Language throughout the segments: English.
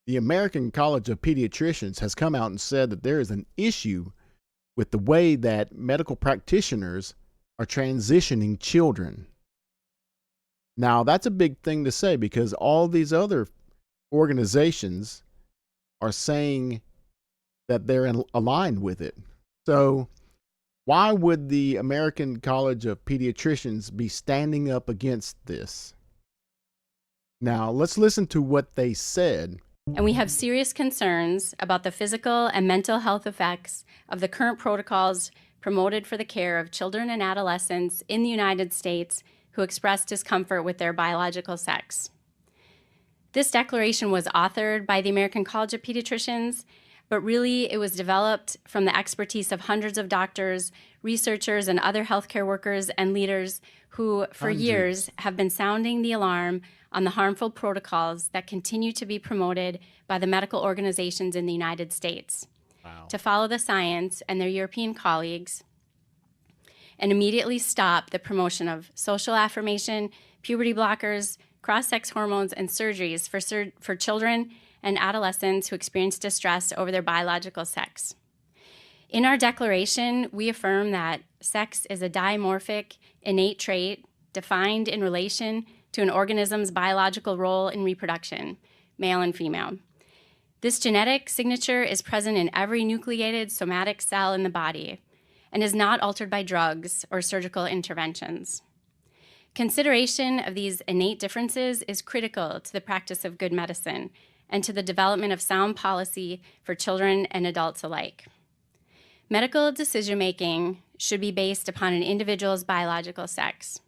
The American College of Pediatricians has come out and said that there is an issue with the way that medical practitioners are transitioning children. Now, that's a big thing to say because all these other organizations are saying that they're aligned with it. So, why would the American College of Pediatricians be standing up against this? Now, let's listen to what they said. And we have serious concerns about the physical and mental health effects of the current protocols promoted for the care of children and adolescents in the United States who express discomfort with their biological sex. This declaration was authored by the American College of Pediatricians, but really it was developed from the expertise of hundreds of doctors, researchers, and other healthcare workers and leaders who, for years, have been sounding the alarm on the harmful protocols that continue to be promoted by the medical organizations in the United States. Wow. To follow the science and their European colleagues and immediately stop the promotion of social affirmation, puberty blockers, cross-sex hormones, and surgeries for children and adolescents who experience distress over their biological sex. In our declaration, we affirm that sex is a dimorphic, innate trait defined in relation to an organism's biological role in reproduction, male and female. This genetic signature is present in every nucleated somatic cell in the body and is not altered by drugs or surgical interventions. Consideration of these innate differences is critical to the practice of good medicine and to the development of sound policy for children and adults alike. Medical decision-making should be based upon an individual's biological sex.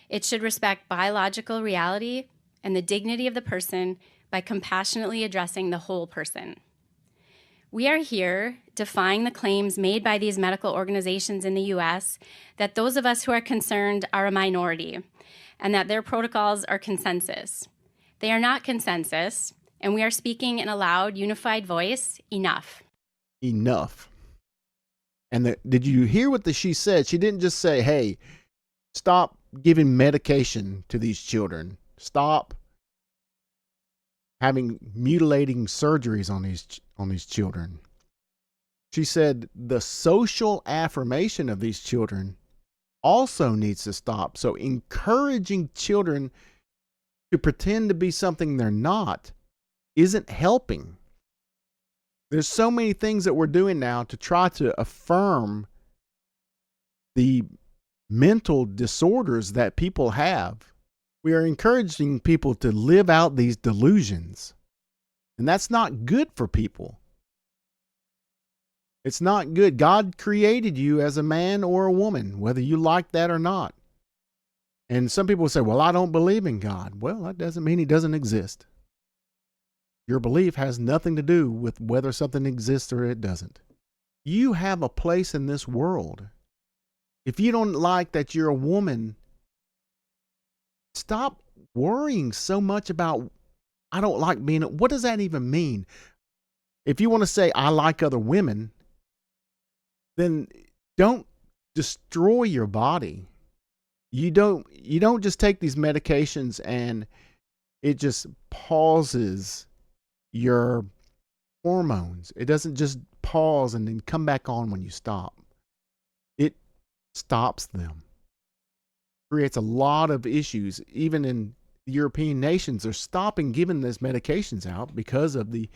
It should respect biological reality and the dignity of the person by compassionately addressing the whole person. We are here defying the claims made by these medical organizations in the US that those of us who are concerned are a minority and that their protocols are consensus. They are not consensus, and we are speaking in a loud, unified voice, enough. Enough. And did you hear what she said? She didn't just say, hey, stop giving medication to these children. Stop having mutilating surgeries on these children. She said the social affirmation of these children also needs to stop. So encouraging children to pretend to be something they're not isn't helping. There's so many things that we're doing now to try to affirm the mental disorders that people have. We are encouraging people to live out these delusions. And that's not good for people. It's not good. God created you as a man or a woman, whether you like that or not. And some people say, well, I don't believe in God. Well, that doesn't mean he doesn't exist. Your belief has nothing to do with whether something exists or it doesn't. You have a place in this world. If you don't like that you're a woman, stop worrying so much about, I don't like being, what does that even mean? If you want to say, I like other women, then don't destroy your body. You don't just take these medications and it just pauses your hormones. It doesn't just pause and then come back on when you stop. It stops them. Creates a lot of issues. Even in European nations, they're stopping giving these medications out because of the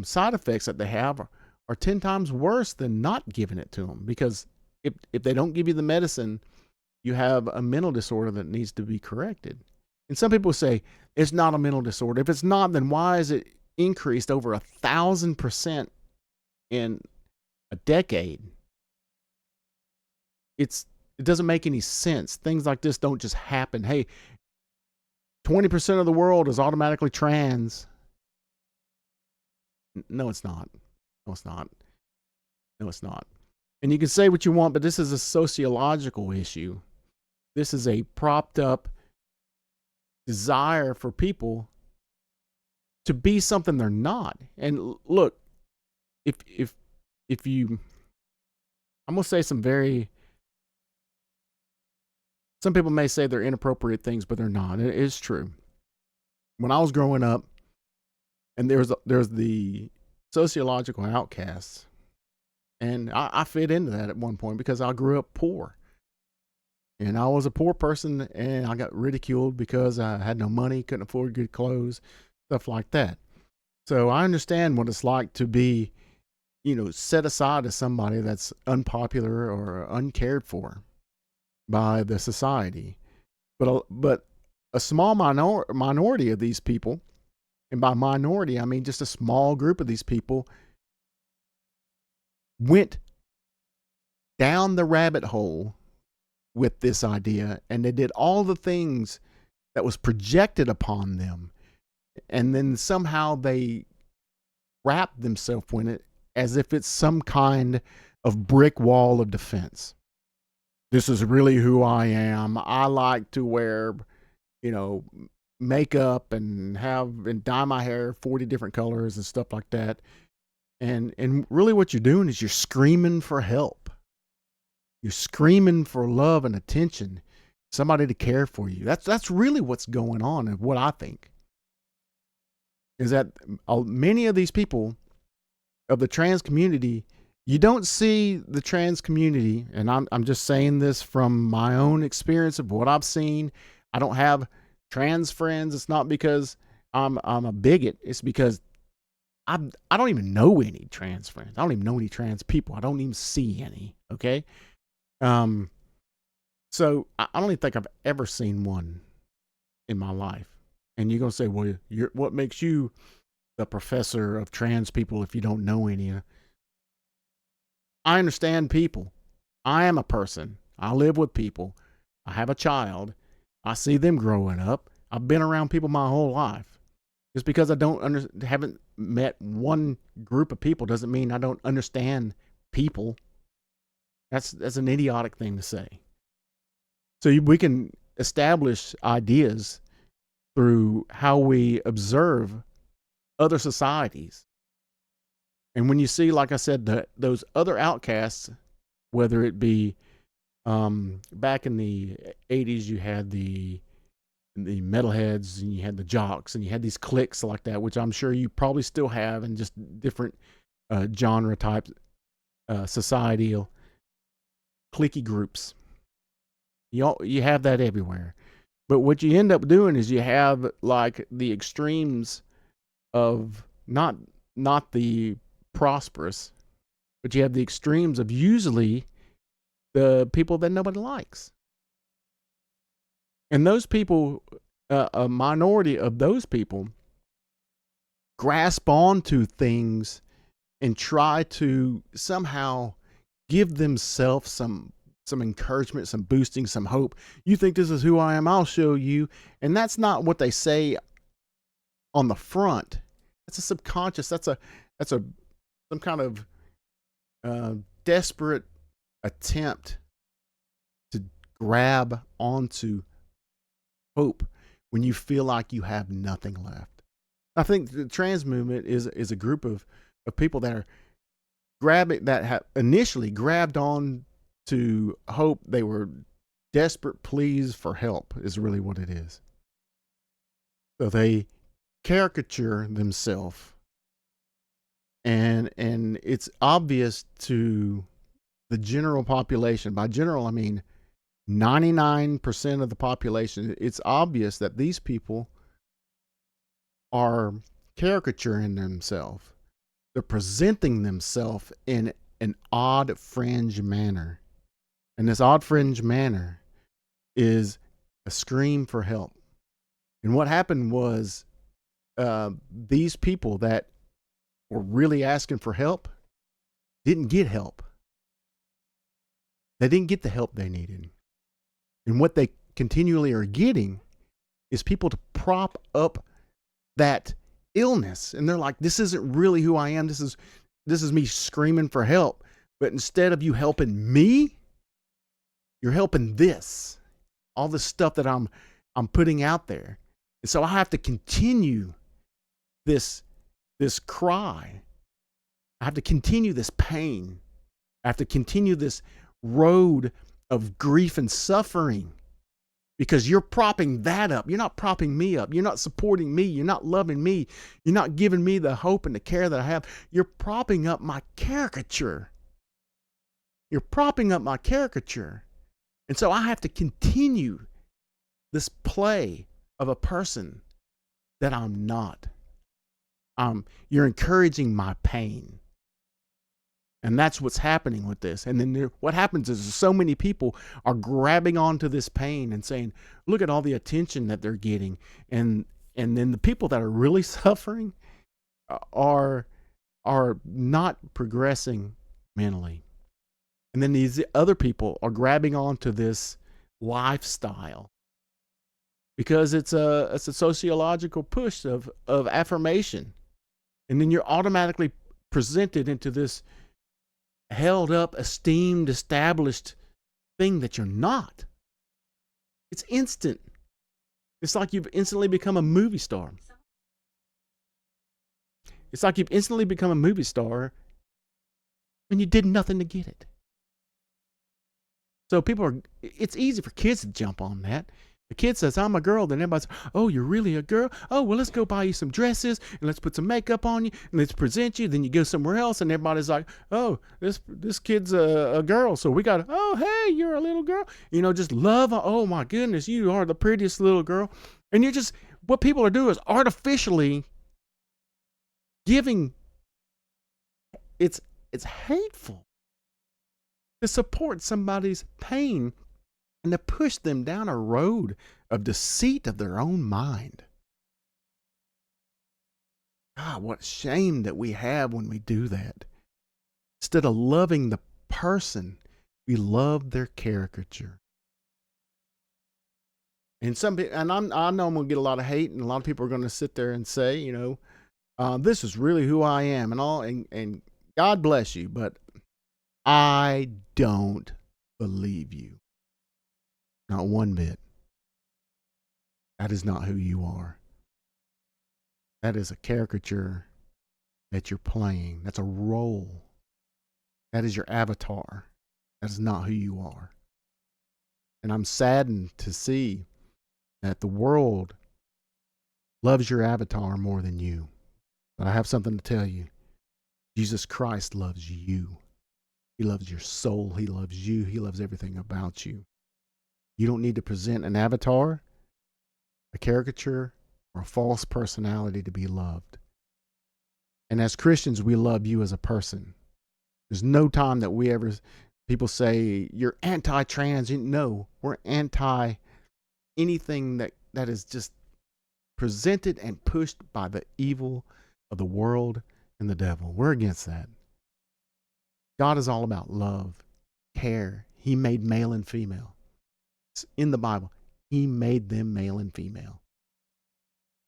side effects that they have are 10 times worse than not giving it to them. Because if they don't give you the medicine, you have a mental disorder that needs to be corrected. And some people say it's not a mental disorder. If it's not, then why is it increased over 1,000% in a decade? It doesn't make any sense. Things like this don't just happen. Hey, 20% of the world is automatically trans. No, it's not. No, it's not. No, it's not. And you can say what you want, but this is a sociological issue. This is a propped up desire for people to be something they're not. And look, if you, I'm going to say some people may say they're inappropriate things, but they're not. It is true. When I was growing up And there's the sociological outcasts, and I fit into that at one point because I grew up poor, and I was a poor person, and I got ridiculed because I had no money, couldn't afford good clothes, stuff like that. So I understand what it's like to be, set aside as somebody that's unpopular or uncared for by the society. But a small minority of these people, and by minority I mean just a small group of these people, went down the rabbit hole with this idea, and they did all the things that was projected upon them, and then somehow they wrapped themselves in it as if it's some kind of brick wall of defense. This is really who I am. I like to wear, makeup and dye my hair 40 different colors and stuff like that. And really what you're doing is you're screaming for help. You're screaming for love and attention, somebody to care for you. That's really what's going on, and what I think is that many of these people of the trans community, you don't see the trans community, and I'm just saying this from my own experience of what I've seen. I don't have trans friends. It's not because I'm a bigot. It's because I don't even know any trans friends. I don't even know any trans people. I don't even see any. Okay. So I don't even think I've ever seen one in my life. And you're gonna say, well, what makes you the professor of trans people if you don't know any? I understand people. I am a person. I live with people. I have a child. I see them growing up. I've been around people my whole life. Just because I haven't met one group of people doesn't mean I don't understand people. That's an idiotic thing to say. So we can establish ideas through how we observe other societies. And when you see, like I said, those other outcasts, whether it be back in the 80s, you had the metalheads, and you had the jocks, and you had these cliques like that, which I'm sure you probably still have in just different genre type societal cliquey groups. You have that everywhere. But what you end up doing is you have like the extremes of not the prosperous, but you have the extremes of usually the people that nobody likes. And those people, a minority of those people, grasp onto things and try to somehow give themselves some encouragement, some boosting, some hope. You think this is who I am? I'll show you. And that's not what they say on the front. That's a subconscious. That's some kind of desperate attempt to grab onto hope when you feel like you have nothing left. I think the trans movement is a group of people that have initially grabbed on to hope. They were desperate pleas for help is really what it is. So they caricature themselves, and it's obvious to the general population. By general, I mean 99% of the population. It's obvious that these people are caricaturing themselves. They're presenting themselves in an odd fringe manner. And this odd fringe manner is a scream for help. And what happened was these people that were really asking for help didn't get help. They didn't get the help they needed. And what they continually are getting is people to prop up that illness. And they're like, this isn't really who I am. This is me screaming for help. But instead of you helping me, you're helping this, all the stuff that I'm putting out there. And so I have to continue this cry. I have to continue this pain. I have to continue this road of grief and suffering because you're propping that up. You're not propping me up. You're not supporting me. You're not loving me. You're not giving me the hope and the care that I have. You're propping up my caricature. You're propping up my caricature. And so I have to continue this play of a person that I'm not. You're encouraging my pain. And that's what's happening with this. And then what happens is so many people are grabbing onto this pain and saying, look at all the attention that they're getting. And then the people that are really suffering are not progressing mentally. And then these other people are grabbing onto this lifestyle because it's a sociological push of affirmation. And then you're automatically presented into this held up, esteemed, established thing that you're not. It's instant. It's like you've instantly become a movie star. It's like you've instantly become a movie star when you did nothing to get it. So it's easy for kids to jump on that. The kid says, I'm a girl. Then everybody's, oh, you're really a girl? Oh, well, let's go buy you some dresses and let's put some makeup on you and let's present you. Then you go somewhere else and everybody's like, oh, this kid's a girl. So we got, oh, hey, you're a little girl. Just love. Oh, my goodness, you are the prettiest little girl. And what people are doing is artificially giving, it's hateful to support somebody's pain and to push them down a road of deceit of their own mind. God, what shame that we have when we do that. Instead of loving the person, we love their caricature. And I know I'm going to get a lot of hate, and a lot of people are going to sit there and say, this is really who I am and all, and God bless you, but I don't believe you. Not one bit. That is not who you are. That is a caricature that you're playing. That's a role. That is your avatar. That is not who you are. And I'm saddened to see that the world loves your avatar more than you. But I have something to tell you. Jesus Christ loves you. He loves your soul. He loves you. He loves everything about you. You don't need to present an avatar, a caricature, or a false personality to be loved. And as Christians, we love you as a person. There's no time that people say, you're anti-trans. No, we're anti anything that is just presented and pushed by the evil of the world and the devil. We're against that. God is all about love, care. He made male and female. It's in the Bible. He made them male and female.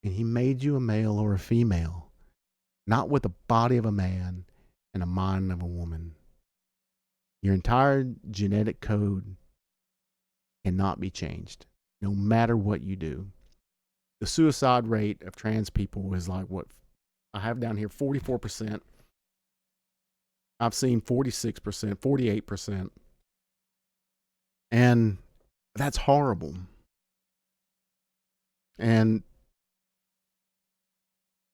And he made you a male or a female, not with the body of a man and a mind of a woman. Your entire genetic code cannot be changed, no matter what you do. The suicide rate of trans people is like what I have down here, 44%. I've seen 46%, 48%. And that's horrible. And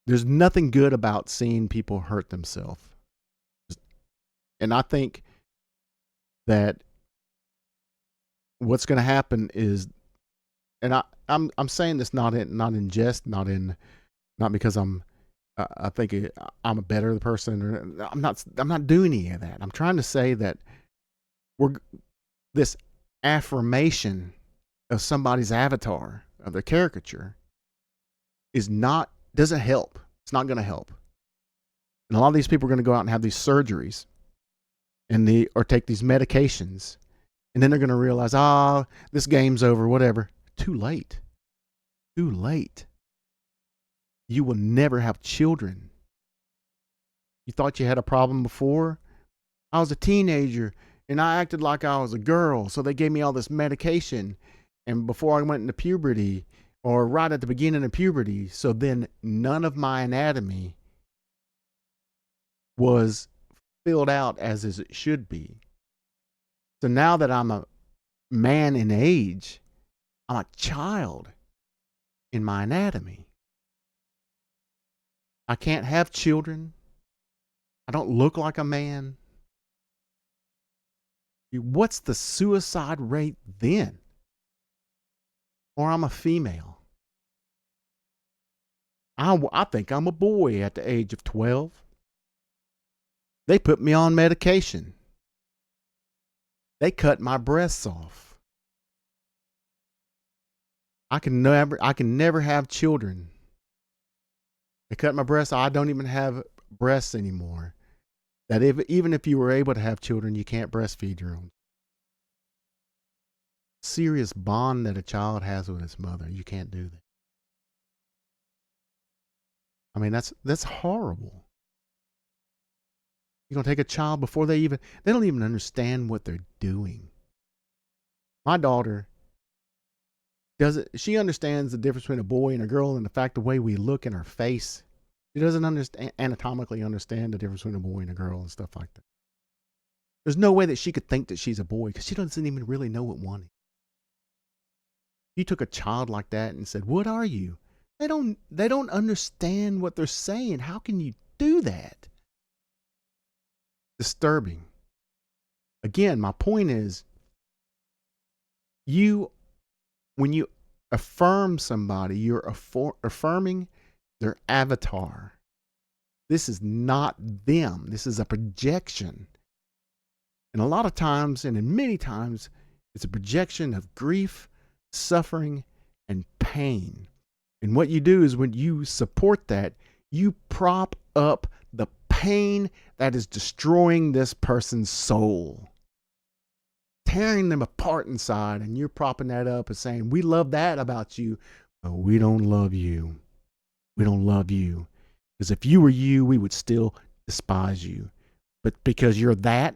there's nothing good about seeing people hurt themselves. And I think that what's going to happen is, and I'm saying this not in jest, not because I think I'm a better person. I'm not doing any of that. I'm trying to say that this affirmation of somebody's avatar, of their caricature, doesn't help. It's not going to help. And a lot of these people are going to go out and have these surgeries or take these medications. And then they're going to realize, this game's over, whatever. Too late. Too late. You will never have children. You thought you had a problem before? I was a teenager and I acted like I was a girl. So they gave me all this medication. And before I went into puberty, or right at the beginning of puberty, so then none of my anatomy was filled out as it should be. So now that I'm a man in age, I'm a child in my anatomy. I can't have children. I don't look like a man. What's the suicide rate then? Or I'm a female. I think I'm a boy at the age of 12. They put me on medication. They cut my breasts off. I can never have children. They cut my breasts. I don't even have breasts anymore. That even if you were able to have children, you can't breastfeed your own. Serious bond that a child has with its mother. You can't do that. I mean, that's horrible. You're going to take a child before they don't even understand what they're doing. My daughter she understands the difference between a boy and a girl and the fact the way we look in her face. She doesn't anatomically understand the difference between a boy and a girl and stuff like that. There's no way that she could think that she's a boy because she doesn't even really know what one is. You took a child like that and said, "What are you?" They don't understand what they're saying. How can you do that? Disturbing. Again, my point is, when you affirm somebody, you're affirming their avatar. This is not them. This is a projection. And a lot of times, and in many times, it's a projection of grief, suffering, and pain. And what you do is when you support that, you prop up the pain that is destroying this person's soul, tearing them apart inside, and you're propping that up and saying, "We love that about you, but we don't love you. We don't love you. Because if you were you, we would still despise you. But because you're that,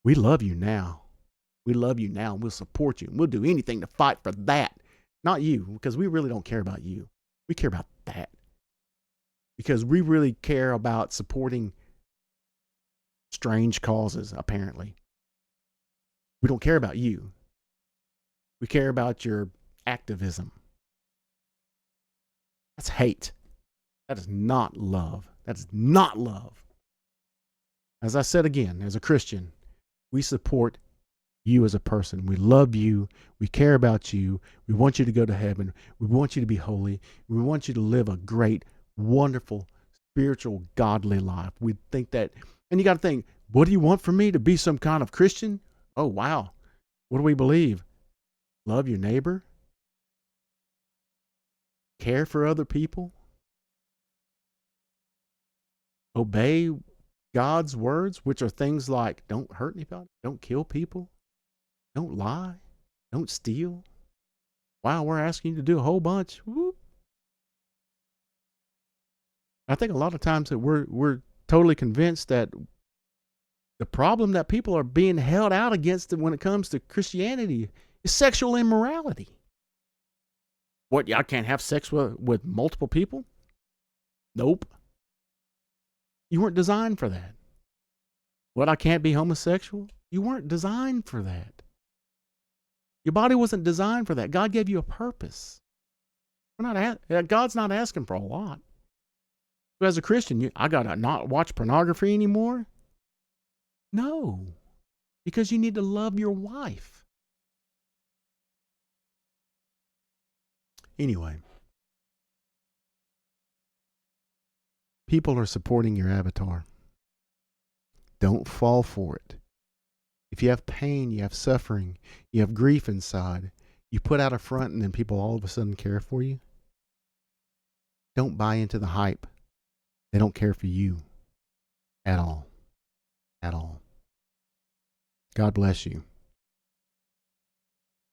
we love you now. We love you now, and we'll support you. And we'll do anything to fight for that. Not you, because we really don't care about you. We care about that. Because we really care about supporting strange causes, apparently. We don't care about you. We care about your activism. That's hate. That is not love. That is not love. As I said again, as a Christian, we support you as a person. We love you. We care about you. We want you to go to heaven. We want you to be holy. We want you to live a great, wonderful, spiritual, godly life. We think that, and you got to think, what do you want from me, to be some kind of Christian? Oh, wow. What do we believe? Love your neighbor? Care for other people? Obey God's words, which are things like don't hurt anybody, don't kill people, don't lie, don't steal. Wow, we're asking you to do a whole bunch. Whoop. I think a lot of times that we're totally convinced that the problem that people are being held out against when it comes to Christianity is sexual immorality. What, y'all can't have sex with multiple people? Nope. You weren't designed for that. What, I can't be homosexual? You weren't designed for that. Your body wasn't designed for that. God gave you a purpose. God's not asking for a lot. So as a Christian, I got to not watch pornography anymore? No, because you need to love your wife. Anyway, people are supporting your avatar. Don't fall for it. If you have pain, you have suffering, you have grief inside, you put out a front and then people all of a sudden care for you. Don't buy into the hype. They don't care for you at all. At all. God bless you.